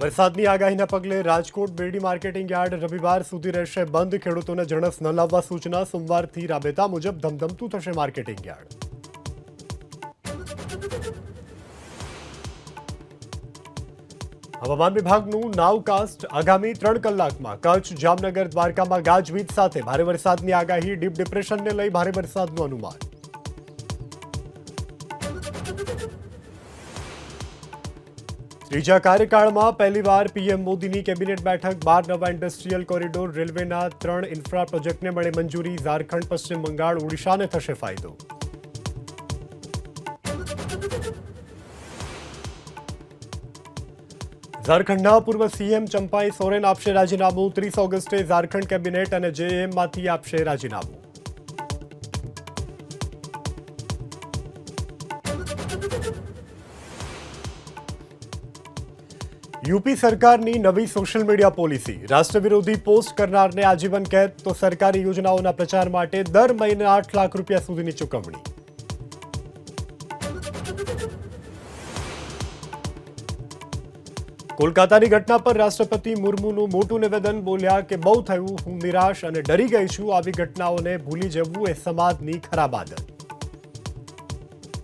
વરસાદની આગાહીના પગલે રાજકોટ બેડી માર્કેટિંગ યાર્ડ રવિવાર સુધી રહેશે બંધ. ખેડૂતોને જણસ ન લાવવા સૂચના. સોમવારથી રાબેતા મુજબ ધમધમતું થશે માર્કેટિંગ યાર્ડ. હવામાન વિભાગનું નાવકાસ્ટ. આગામી 3 કલાકમાં કચ્છ, જામનગર, દ્વારકામાં ગાજવીજ સાથે ભારે વરસાદની આગાહી. ડીપ ડિપ્રેશનને લઈ ભારે વરસાદનું અનુમાન. ત્રીજા કાર્યકાળમાં પહેલીવાર પીએમ મોદીની કેબિનેટ બેઠક. 12 નવા ઇન્ડસ્ટ્રીયલ કોરિડોર, રેલવેના 3 ઇન્ફ્રા પ્રોજેક્ટને મળે મંજૂરી. ઝારખંડ, પશ્ચિમ બંગાળ, ઓડિશાને થશે ફાયદો. ઝારખંડના પૂર્વ સીએમ ચંપાઈ સોરેન આપશે રાજીનામું. 30 ઓગસ્ટે ઝારખંડ કેબિનેટ અને જેએમમાંથી આપશે રાજીનામું. યુપી સરકારની નવી સોશિયલ મીડિયા પોલિસી. રાષ્ટ્રવિરોધી પોસ્ટ કરનારને આજીવન કેદ તો સરકારી યોજનાઓના પ્રચાર માટે દર મહિને 8 લાખ રૂપિયા સુધીની ચૂકવણી. કોલકાતાની ઘટના પર રાષ્ટ્રપતિ મુર્મુનું મોટું નિવેદન. બોલ્યા કે બહુ થયું, હું નિરાશ અને ડરી ગઈ છું. આવી ઘટનાઓને ભૂલી જવું એ સમાજની ખરાબ આદત.